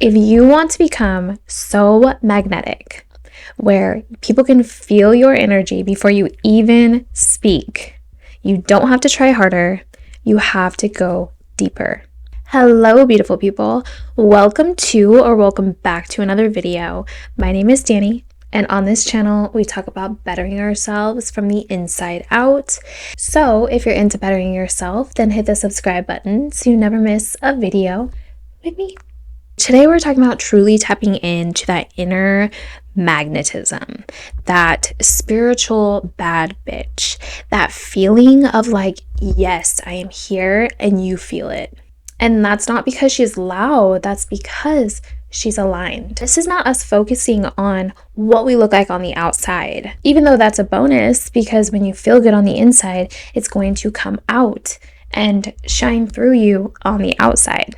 If you want to become so magnetic, where people can feel your energy before you even speak, you don't have to try harder. You have to go deeper. Hello, beautiful people. Welcome back to another video. My name is Danny, and on this channel, we talk about bettering ourselves from the inside out. So if you're into bettering yourself, then hit the subscribe button so you never miss a video with me. Today, we're talking about truly tapping into that inner magnetism, that spiritual bad bitch, that feeling of like, yes, I am here and you feel it. And that's not because she's loud, that's because she's aligned. This is not us focusing on what we look like on the outside, even though that's a bonus, because when you feel good on the inside, it's going to come out and shine through you on the outside.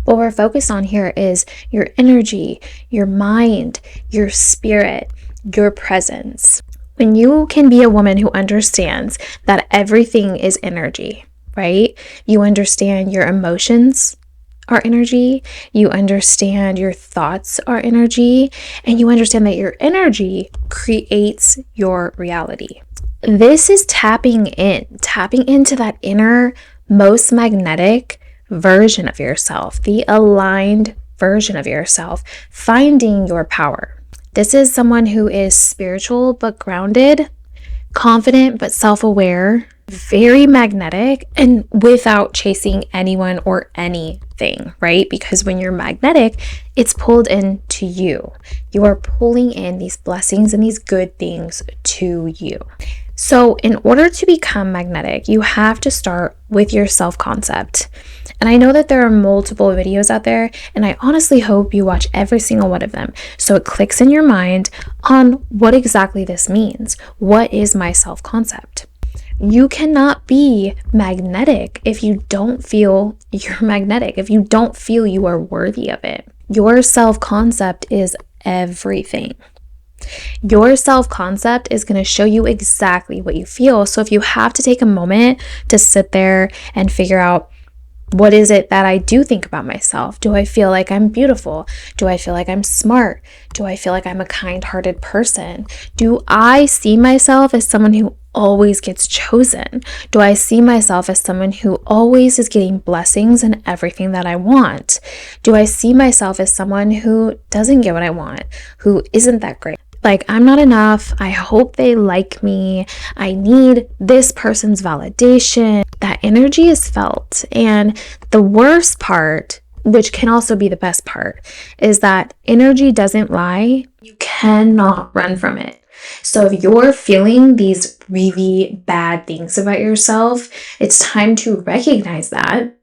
What we're focused on here is your energy, your mind, your spirit, your presence. When you can be a woman who understands that everything is energy, right? You understand your emotions are energy, you understand your thoughts are energy, and you understand that your energy creates your reality. This is tapping into that inner, most magnetic version of yourself, the aligned version of yourself, finding your power. This is someone who is spiritual but grounded, confident but self-aware, very magnetic, and without chasing anyone or anything, right? Because when you're magnetic, it's pulled into you. You are pulling in these blessings and these good things to you. So in order to become magnetic, you have to start with your self-concept. And I know that there are multiple videos out there, and I honestly hope you watch every single one of them so it clicks in your mind on what exactly this means. What is my self-concept? You cannot be magnetic if you don't feel you're magnetic, if you don't feel you are worthy of it. Your self-concept is everything. Your self-concept is going to show you exactly what you feel. So if you have to take a moment to sit there and figure out, what is it that I do think about myself? Do I feel like I'm beautiful? Do I feel like I'm smart? Do I feel like I'm a kind-hearted person? Do I see myself as someone who always gets chosen? Do I see myself as someone who always is getting blessings in everything that I want? Do I see myself as someone who doesn't get what I want, who isn't that great? Like, I'm not enough. I hope they like me. I need this person's validation. That energy is felt. And the worst part, which can also be the best part, is that energy doesn't lie. You cannot run from it. So if you're feeling these really bad things about yourself, it's time to recognize that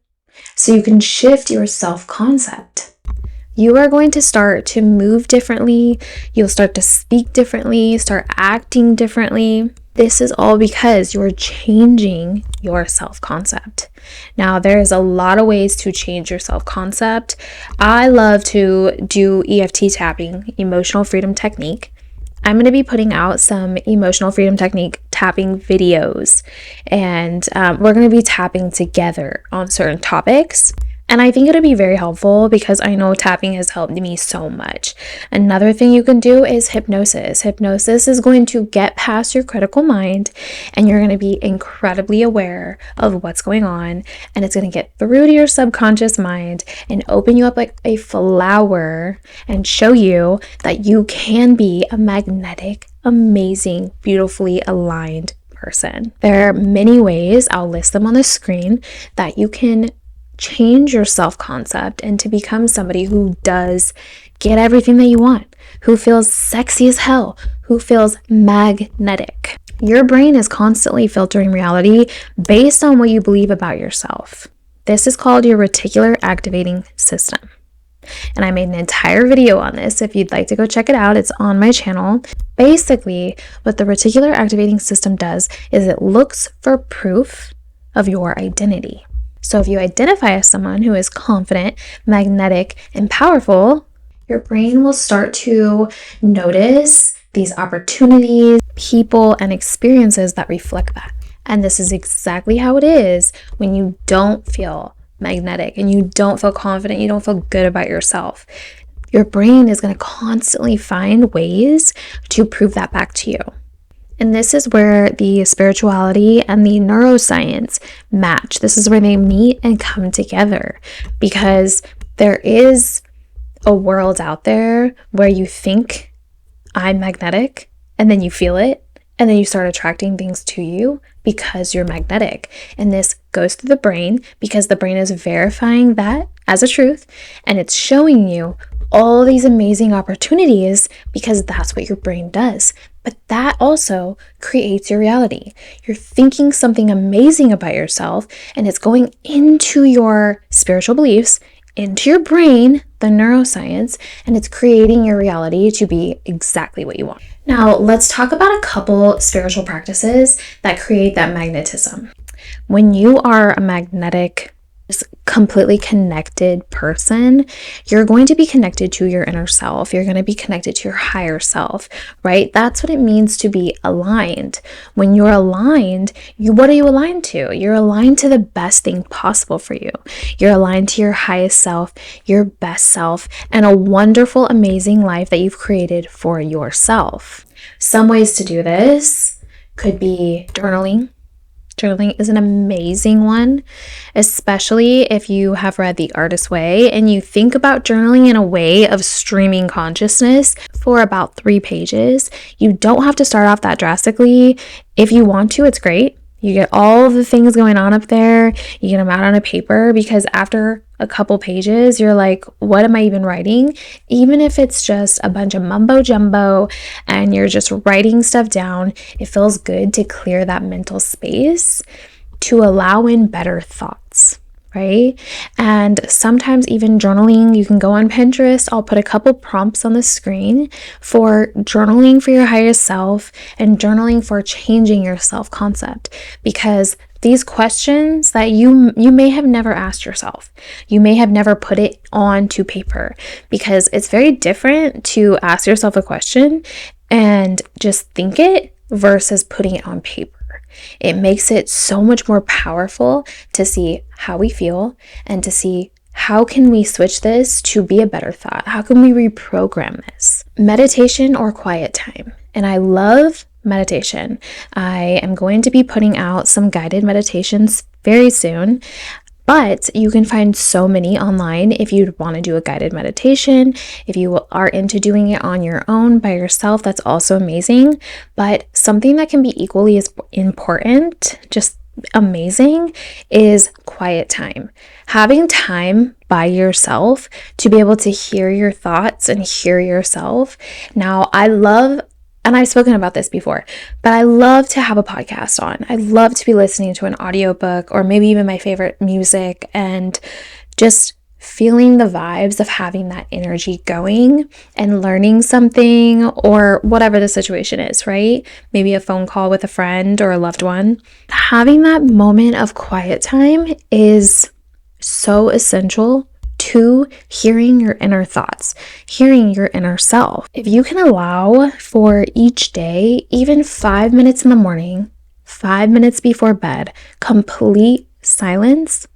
so you can shift your self-concept. You are going to start to move differently. You'll start to speak differently, start acting differently. This is all because you're changing your self-concept. Now, there's a lot of ways to change your self-concept. I love to do EFT tapping, emotional freedom technique. I'm going to be putting out some emotional freedom technique tapping videos, and we're going to be tapping together on certain topics. And I think it'll be very helpful because I know tapping has helped me so much. Another thing you can do is hypnosis. Hypnosis is going to get past your critical mind, and you're going to be incredibly aware of what's going on, and it's going to get through to your subconscious mind and open you up like a flower and show you that you can be a magnetic, amazing, beautifully aligned person. There are many ways, I'll list them on the screen, that you can change your self-concept and to become somebody who does get everything that you want, who feels sexy as hell, who feels magnetic. Your brain is constantly filtering reality based on what you believe about yourself. This is called your reticular activating system. And I made an entire video on this. If you'd like to go check it out, it's on my channel. Basically, what the reticular activating system does is it looks for proof of your identity. So if you identify as someone who is confident, magnetic, and powerful, your brain will start to notice these opportunities, people, and experiences that reflect that. And this is exactly how it is when you don't feel magnetic and you don't feel confident, you don't feel good about yourself. your brain is going to constantly find ways to prove that back to you. And this is where the spirituality and the neuroscience match. This is where they meet and come together, because there is a world out there where you think I'm magnetic, and then you feel it, and then you start attracting things to you because you're magnetic. And this goes through the brain because the brain is verifying that as a truth, and it's showing you all these amazing opportunities because that's what your brain does. But that also creates your reality. You're thinking something amazing about yourself, and it's going into your spiritual beliefs, into your brain, the neuroscience, and it's creating your reality to be exactly what you want. Now, let's talk about a couple spiritual practices that create that magnetism. When you are a magnetic, completely connected person, you're going to be connected to your inner self. You're going to be connected to your higher self, right? That's what it means to be aligned. When you're aligned, what are you aligned to? You're aligned to the best thing possible for you. You're aligned to your highest self, your best self, and a wonderful, amazing life that you've created for yourself. Some ways to do this could be journaling. Journaling is an amazing one, especially if you have read The Artist's Way and you think about journaling in a way of streaming consciousness for about 3 pages. You don't have to start off that drastically. If you want to, it's great. You get all of the things going on up there, you get them out on a paper, because after a couple pages, you're like, what am I even writing? Even if it's just a bunch of mumbo jumbo and you're just writing stuff down, it feels good to clear that mental space to allow in better thoughts, right? And sometimes even journaling, you can go on Pinterest. I'll put a couple prompts on the screen for journaling for your highest self and journaling for changing your self-concept, because these questions that you may have never asked yourself, you may have never put it onto paper, because it's very different to ask yourself a question and just think it versus putting it on paper. It makes it so much more powerful to see how we feel and to see how can we switch this to be a better thought? How can we reprogram this? Meditation or quiet time. And I love meditation. I am going to be putting out some guided meditations very soon, but you can find so many online if you'd want to do a guided meditation. If you are into doing it on your own by yourself, that's also amazing. But something that can be equally as important, just amazing, is quiet time. Having time by yourself to be able to hear your thoughts and hear yourself. Now, I love, and I've spoken about this before, but I love to have a podcast on. I love to be listening to an audiobook or maybe even my favorite music and just feeling the vibes of having that energy going and learning something or whatever the situation is, right? Maybe a phone call with a friend or a loved one. Having that moment of quiet time is so essential to hearing your inner thoughts, hearing your inner self. If you can allow for each day, even 5 minutes in the morning, 5 minutes before bed, complete silence,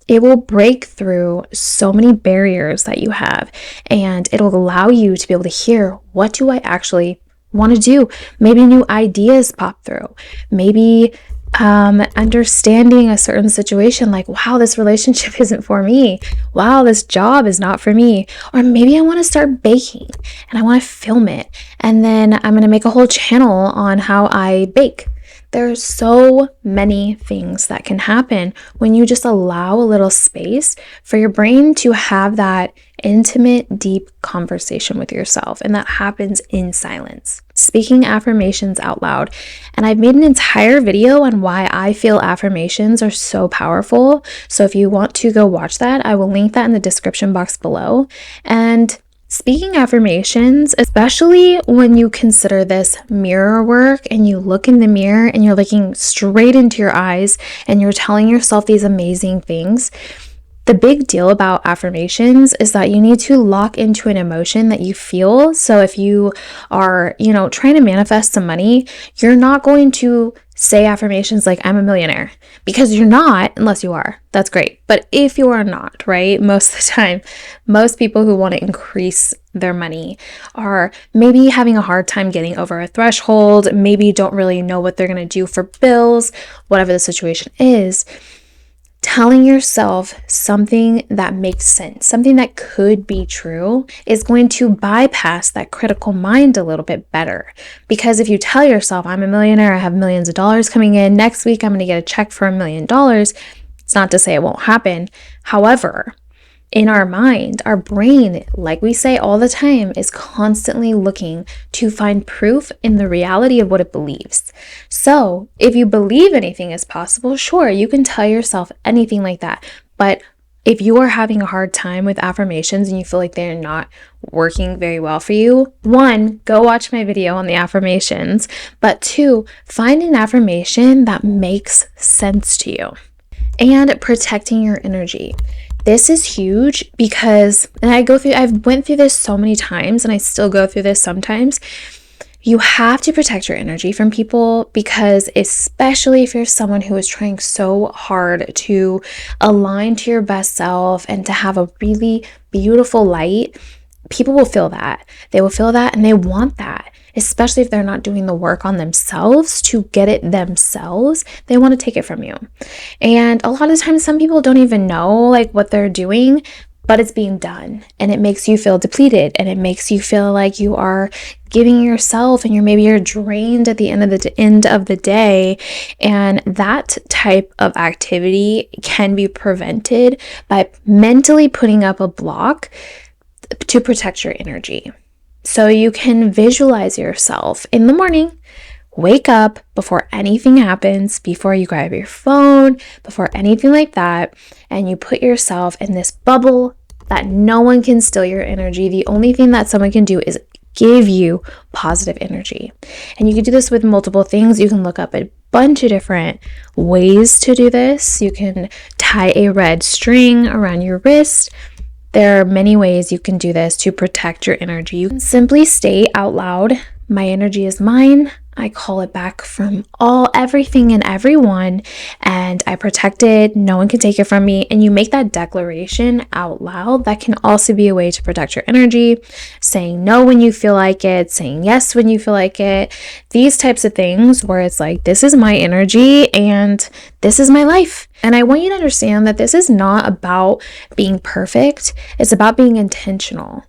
it will break through so many barriers that you have, and it'll allow you to be able to hear, what do I actually want to do? Maybe new ideas pop through. Maybe understanding a certain situation, like, wow, this relationship isn't for me. Wow, this job is not for me. Or maybe I want to start baking and I want to film it. And then I'm going to make a whole channel on how I bake. There's so many things that can happen when you just allow a little space for your brain to have that intimate, deep conversation with yourself. And that happens in silence. Speaking affirmations out loud. And I've made an entire video on why I feel affirmations are so powerful. So if you want to go watch that, I will link that in the description box below. And speaking affirmations, especially when you consider this mirror work and you look in the mirror and you're looking straight into your eyes and you're telling yourself these amazing things, The big deal about affirmations is that you need to lock into an emotion that you feel. So if you are, trying to manifest some money, you're not going to say affirmations like, I'm a millionaire, because you're not, unless you are. That's great. But if you are not, right, most of the time, most people who want to increase their money are maybe having a hard time getting over a threshold, maybe don't really know what they're going to do for bills, whatever the situation is. Telling yourself something that makes sense, something that could be true, is going to bypass that critical mind a little bit better. Because if you tell yourself, I'm a millionaire, I have millions of dollars coming in, next week I'm going to get a check for $1 million, it's not to say it won't happen. However, in our mind, our brain, like we say all the time, is constantly looking to find proof in the reality of what it believes. So if you believe anything is possible, sure, you can tell yourself anything like that. But if you are having a hard time with affirmations and you feel like they're not working very well for you, 1, go watch my video on the affirmations. But 2, find an affirmation that makes sense to you. And protecting your energy. This is huge because, and I've went through this so many times and I still go through this sometimes. You have to protect your energy from people, because especially if you're someone who is trying so hard to align to your best self and to have a really beautiful light, people will feel that. They will feel that and they want that. Especially if they're not doing the work on themselves to get it themselves, they want to take it from you. And a lot of times some people don't even know like what they're doing, but it's being done, and it makes you feel depleted, and it makes you feel like you are giving yourself and you're drained at the end of the day. And that type of activity can be prevented by mentally putting up a block to protect your energy. So you can visualize yourself in the morning, wake up before anything happens, before you grab your phone, before anything like that, and you put yourself in this bubble that no one can steal your energy. The only thing that someone can do is give you positive energy. And you can do this with multiple things. You can look up a bunch of different ways to do this. You can tie a red string around your wrist. There are many ways you can do this to protect your energy. You can simply state out loud, my energy is mine. I call it back from everything and everyone, and I protect it. No one can take it from me. And you make that declaration out loud. That can also be a way to protect your energy. Saying no when you feel like it, saying yes when you feel like it. These types of things where it's like, this is my energy and this is my life. And I want you to understand that this is not about being perfect. It's about being intentional.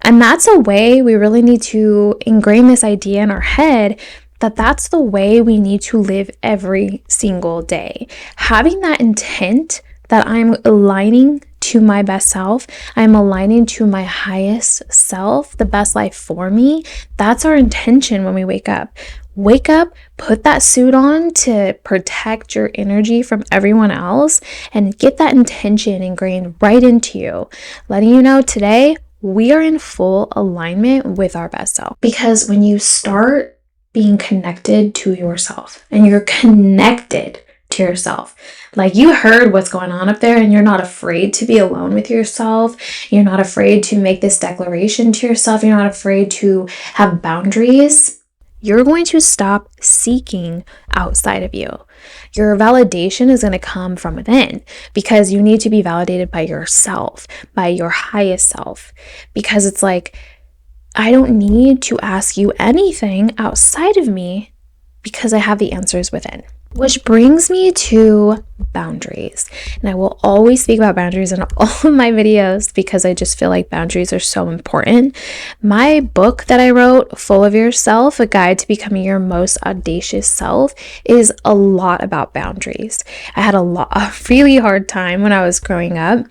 And that's a way we really need to ingrain this idea in our head, that that's the way we need to live every single day. Having that intent that I'm aligning to my best self, I'm aligning to my highest self, the best life for me. That's our intention when we wake up. Wake up, put that suit on to protect your energy from everyone else, and get that intention ingrained right into you, letting you know today, we are in full alignment with our best self. Because when you start being connected to yourself and you're connected to yourself, like you heard what's going on up there and you're not afraid to be alone with yourself, you're not afraid to make this declaration to yourself, you're not afraid to have boundaries, you're going to stop seeking outside of you. Your validation is going to come from within, because you need to be validated by yourself, by your highest self. Because it's like, I don't need to ask you anything outside of me because I have the answers within. Which brings me to boundaries. And I will always speak about boundaries in all of my videos because I just feel like boundaries are so important. My book that I wrote, Full of Yourself, A Guide to Becoming Your Most Audacious Self, is a lot about boundaries. I had a really hard time when I was growing up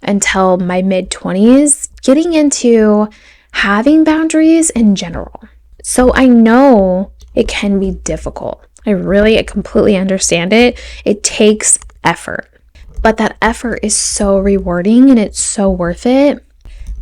until my mid-20s getting into having boundaries in general. So I know it can be difficult. I completely understand it. It takes effort, but that effort is so rewarding and it's so worth it,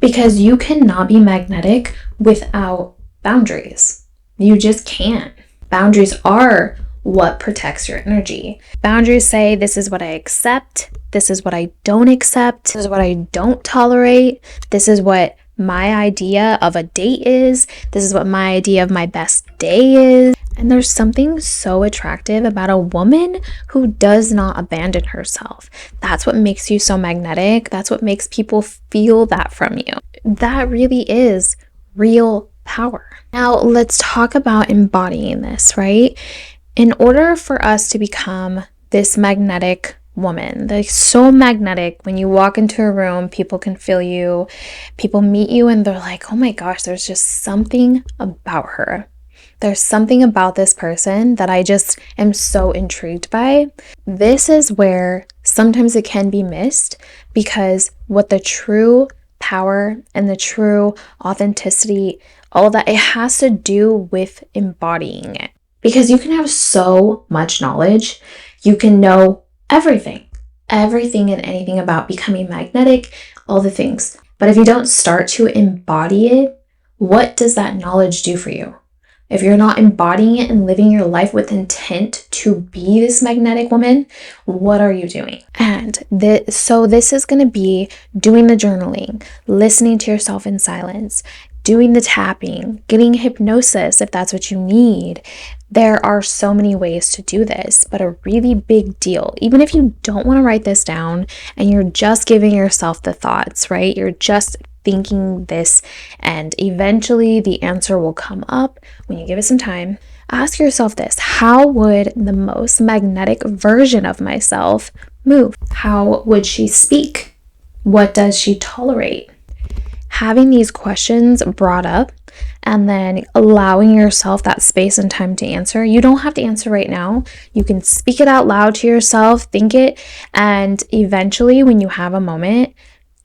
because you cannot be magnetic without boundaries. You just can't. Boundaries are what protects your energy. Boundaries say, this is what I accept, this is what I don't accept, this is what I don't tolerate, this is what my idea of a date is, this is what my idea of my best day is. And there's something so attractive about a woman who does not abandon herself. That's what makes you so magnetic. That's what makes people feel that from you. That really is real power. Now, let's talk about embodying this, right? In order for us to become this magnetic woman, like so magnetic, when you walk into a room, people can feel you, people meet you, and they're like, oh my gosh, there's just something about her. There's something about this person that I just am so intrigued by. This is where sometimes it can be missed, because what the true power and the true authenticity, all that, it has to do with embodying it. Because you can have so much knowledge, you can know everything and anything about becoming magnetic, all the things. But if you don't start to embody it, what does that knowledge do for you? If you're not embodying it and living your life with intent to be this magnetic woman, what are you doing? And this is going to be doing the journaling, listening to yourself in silence, doing the tapping, getting hypnosis if that's what you need. There are so many ways to do this, but a really big deal, even if you don't want to write this down and you're just giving yourself the thoughts, right? You're just thinking this, and eventually the answer will come up when you give it some time. Ask yourself this: how would the most magnetic version of myself move? How would she speak? What does she tolerate? Having these questions brought up and then allowing yourself that space and time to answer. You don't have to answer right now. You can speak it out loud to yourself, think it, and eventually when you have a moment,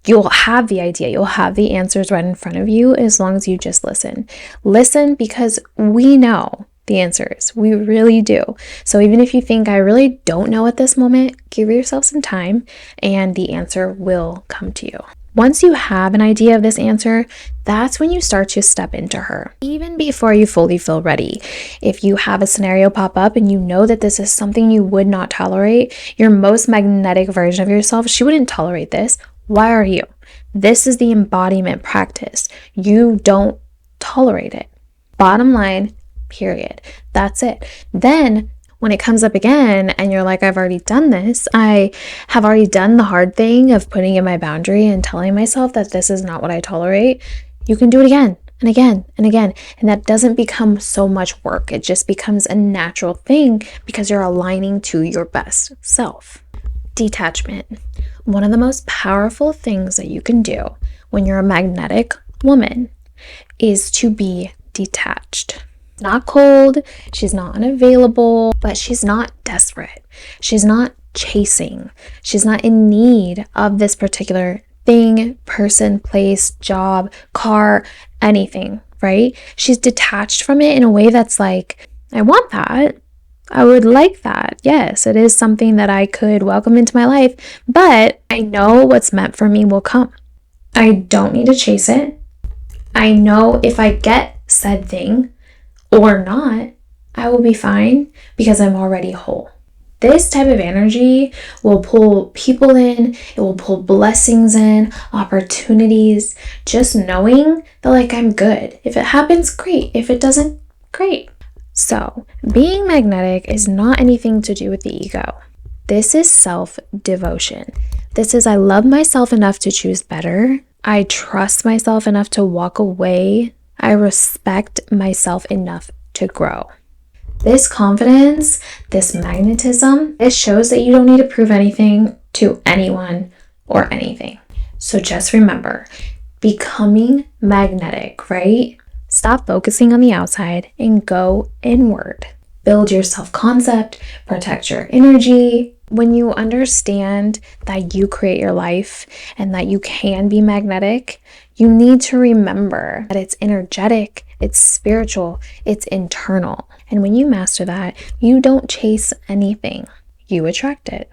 you'll have the idea, you'll have the answers right in front of you, as long as you just listen. Listen, because we know the answers. We really do. So even if you think I really don't know at this moment, give yourself some time and the answer will come to you. Once you have an idea of this answer, that's when you start to step into her. Even before you fully feel ready. If you have a scenario pop up and you know that this is something you would not tolerate, your most magnetic version of yourself, she wouldn't tolerate this. Why are you? This is the embodiment practice. You don't tolerate it. Bottom line, period. That's it. Then when it comes up again and you're like, I've already done this, I have already done the hard thing of putting in my boundary and telling myself that this is not what I tolerate, you can do it again and again and again. And that doesn't become so much work. It just becomes a natural thing because you're aligning to your best self. Detachment. One of the most powerful things that you can do when you're a magnetic woman is to be detached. Not cold, she's not unavailable, but she's not desperate. She's not chasing. She's not in need of this particular thing, person, place, job, car, anything, right? She's detached from it in a way that's like, I want that. I would like that. Yes, it is something that I could welcome into my life, but I know what's meant for me will come. I don't need to chase it. I know if I get said thing or not, I will be fine because I'm already whole. This type of energy will pull people in, it will pull blessings in, opportunities, just knowing that like I'm good. If it happens, great. If it doesn't, great. So, being magnetic is not anything to do with the ego. This is self-devotion. This is I love myself enough to choose better. I trust myself enough to walk away. I respect myself enough to grow. This confidence, this magnetism, it shows that you don't need to prove anything to anyone or anything. So just remember, becoming magnetic, right? Stop focusing on the outside and go inward. Build your self-concept, protect your energy. When you understand that you create your life and that you can be magnetic, you need to remember that it's energetic, it's spiritual, it's internal. And when you master that, you don't chase anything, you attract it.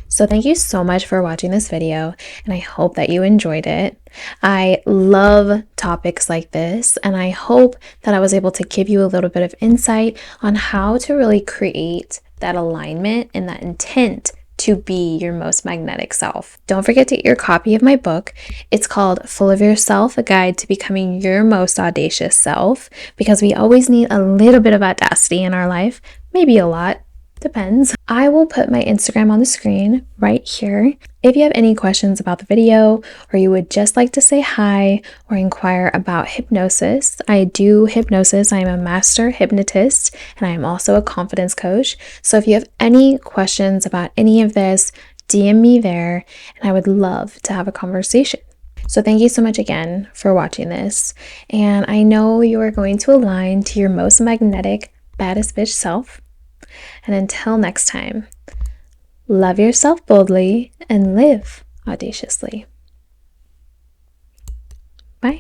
So thank you so much for watching this video, and I hope that you enjoyed it. I love topics like this, and I hope that I was able to give you a little bit of insight on how to really create that alignment and that intent to be your most magnetic self. Don't forget to get your copy of my book. It's called Full of Yourself, A Guide to Becoming Your Most Audacious Self, because we always need a little bit of audacity in our life, maybe a lot. Depends. I will put my Instagram on the screen right here. If you have any questions about the video, or you would just like to say hi or inquire about hypnosis, I do hypnosis. I am a master hypnotist, and I am also a confidence coach. So if you have any questions about any of this, DM me there, and I would love to have a conversation. So thank you so much again for watching this. And I know you are going to align to your most magnetic, baddest bitch self. And until next time, love yourself boldly and live audaciously. Bye.